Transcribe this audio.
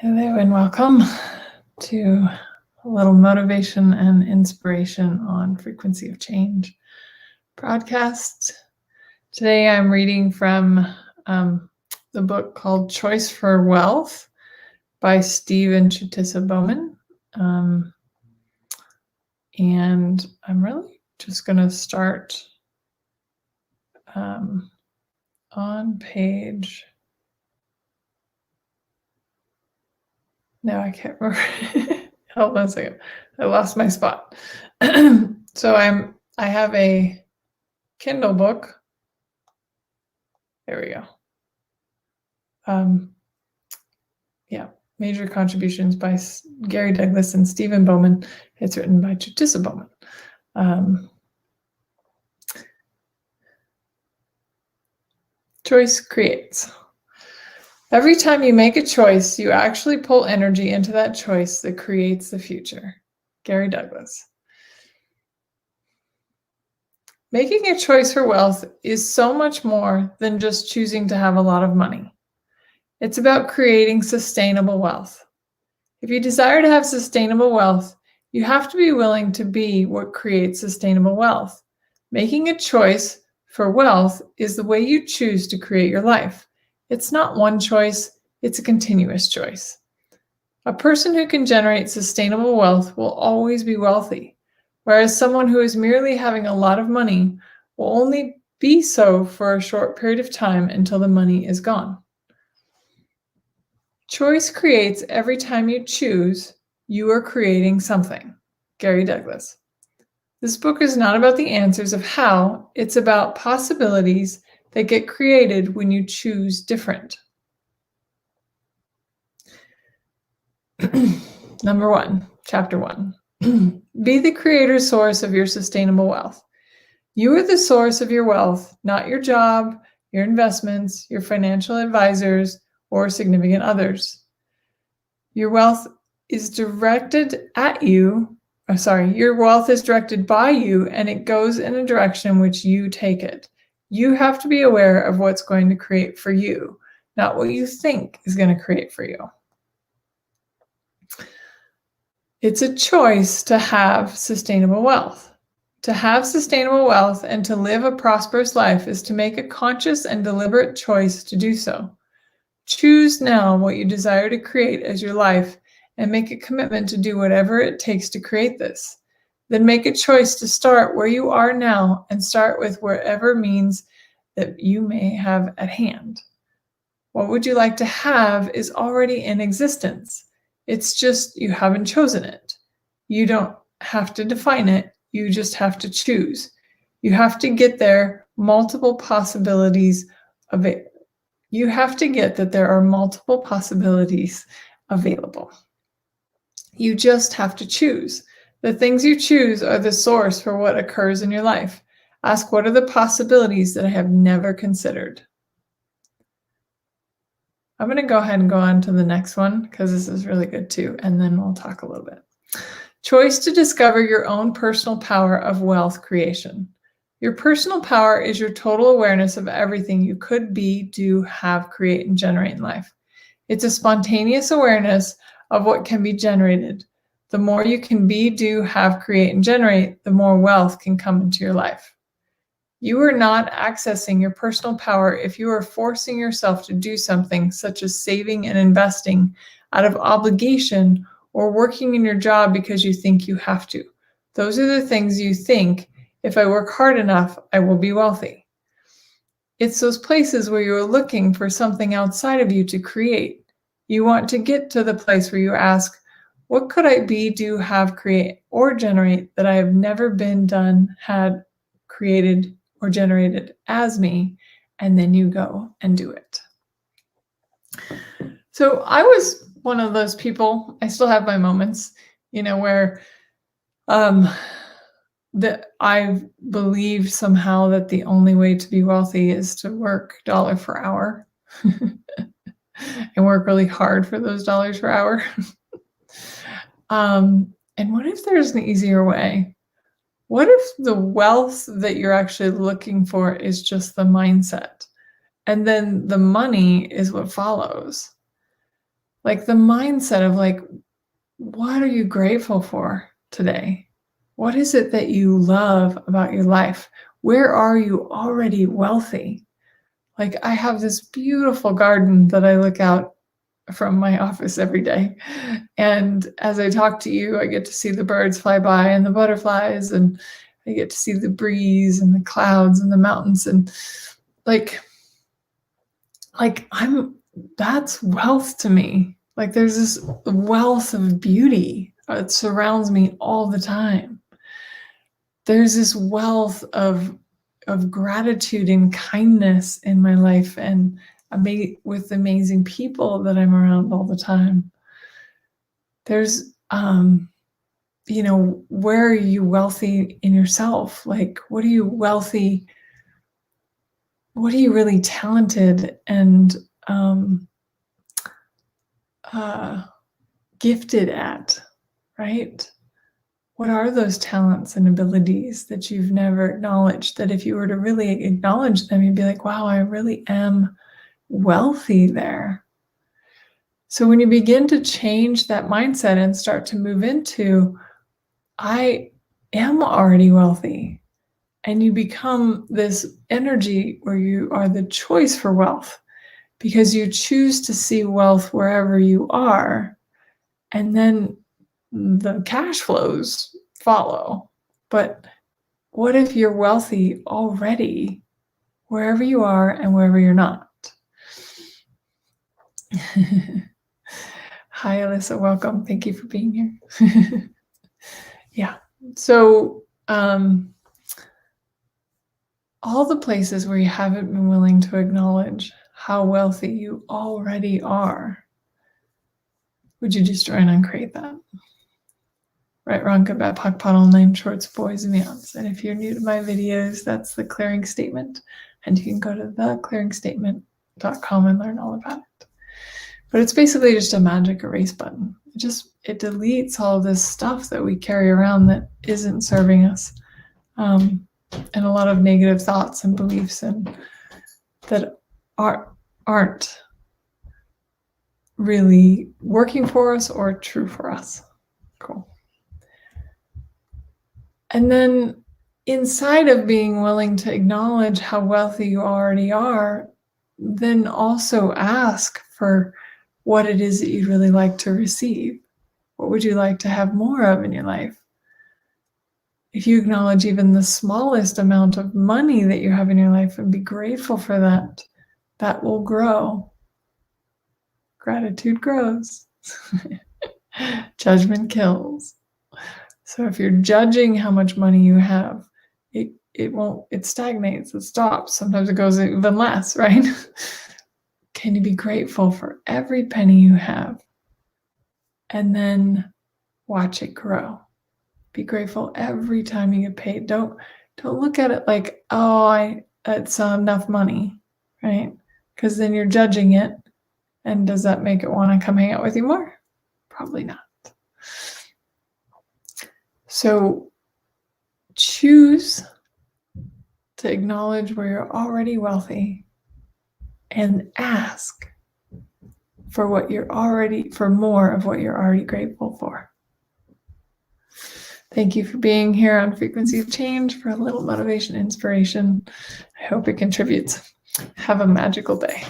Hello and welcome to a little motivation and inspiration on frequency of change broadcast. Today I'm reading from the book called Choice for Wealth by Steve and Chutisa Bowman. And I'm really just going to start on page... No, I can't remember. Hold on a second. I lost my spot. So I have a Kindle book. There we go. Yeah, Major Contributions by Gary Douglas and Stephen Bowman. It's written by Chutisa Bowman. Choice creates. Every time you make a choice, you actually pull energy into that choice that creates the future. Gary Douglas. Making a choice for wealth is so much more than just choosing to have a lot of money. It's about creating sustainable wealth. If you desire to have sustainable wealth, you have to be willing to be what creates sustainable wealth. Making a choice for wealth is the way you choose to create your life. It's not one choice, it's a continuous choice. A person who can generate sustainable wealth will always be wealthy, whereas someone who is merely having a lot of money will only be so for a short period of time until the money is gone. Choice creates. Every time you choose, you are creating something. Gary Douglas. This book is not about the answers of how, it's about possibilities that get created when you choose different. Number 1, chapter 1. Be the creator source of your sustainable wealth. You are the source of your wealth, not your job, your investments, your financial advisors, or significant others. Your wealth is directed at you. Your wealth is directed by you, and it goes in a direction in which you take it. You have to be aware of what's going to create for you, not what you think is going to create for you. It's a choice to have sustainable wealth. To have sustainable wealth and to live a prosperous life is to make a conscious and deliberate choice to do so. Choose now what you desire to create as your life and make a commitment to do whatever it takes to create this. Then make a choice to start where you are now and start with whatever means that you may have at hand. What would you like to have is already in existence. It's just you haven't chosen it. You don't have to define it. You just have to choose. You have to get there multiple possibilities of it. You have to get that there are multiple possibilities available. You just have to choose. The things you choose are the source for what occurs in your life. Ask, what are the possibilities that I have never considered? I'm going to go ahead and go on to the next one because this is really good too, and then we'll talk a little bit. Choice to discover your own personal power of wealth creation. Your personal power is your total awareness of everything you could be, do, have, create, and generate in life. It's a spontaneous awareness of what can be generated. The more you can be, do, have, create, and generate, the more wealth can come into your life. You are not accessing your personal power if you are forcing yourself to do something such as saving and investing out of obligation or working in your job because you think you have to. Those are the things you think, if I work hard enough, I will be wealthy. It's those places where you are looking for something outside of you to create. You want to get to the place where you ask, what could I be, do, have, create, or generate that I have never been, done, had, created, or generated as me? And then you go and do it. So I was one of those people, I still have my moments, where that I believe somehow that the only way to be wealthy is to work $1 per hour and work really hard for those dollars per hour. And what if there's an easier way? What if the wealth that you're actually looking for is just the mindset, and then the money is what follows? Like the mindset of like, what are you grateful for today? What is it that you love about your life? Where are you already wealthy? Like I have this beautiful garden that I look out from my office every day. And as I talk to you, I get to see the birds fly by and the butterflies, and I get to see the breeze and the clouds and the mountains. And like that's wealth to me. Like there's this wealth of beauty that surrounds me all the time. There's this wealth of gratitude and kindness in my life, and with amazing people that I'm around all the time. There's, where are you wealthy in yourself? Like, what are you wealthy? What are you really talented and gifted at, right? What are those talents and abilities that you've never acknowledged, that if you were to really acknowledge them, you'd be like, wow, I really am wealthy there. So when you begin to change that mindset and start to move into, I am already wealthy, and you become this energy where you are the choice for wealth, because you choose to see wealth wherever you are, and then the cash flows follow. But what if you're wealthy already wherever you are and wherever you're not? Hi, Alyssa. Welcome. Thank you for being here. Yeah. So all the places where you haven't been willing to acknowledge how wealthy you already are, would you just join on Create That? Right, wrong, good, bad, POC, POD, online, shorts, boys, and beyonds. And if you're new to my videos, that's the clearing statement. And you can go to theclearingstatement.com and learn all about it. But it's basically just a magic erase button. It deletes all of this stuff that we carry around that isn't serving us. And a lot of negative thoughts and beliefs and that aren't really working for us or true for us. Cool. And then inside of being willing to acknowledge how wealthy you already are, then also ask for what it is that you'd really like to receive. What would you like to have more of in your life? If you acknowledge even the smallest amount of money that you have in your life and be grateful for that, that will grow. Gratitude grows. Judgment kills. So if you're judging how much money you have, it stagnates, it stops. Sometimes it goes even less, right? Can you be grateful for every penny you have? And then watch it grow. Be grateful every time you get paid. Don't look at it like, oh, it's enough money, right? Because then you're judging it. And does that make it want to come hang out with you more? Probably not. So choose to acknowledge where you're already wealthy and ask for more of what you're already grateful for. Thank you for being here on Frequency of Change for a little motivation, inspiration. I hope it contributes. Have a magical day.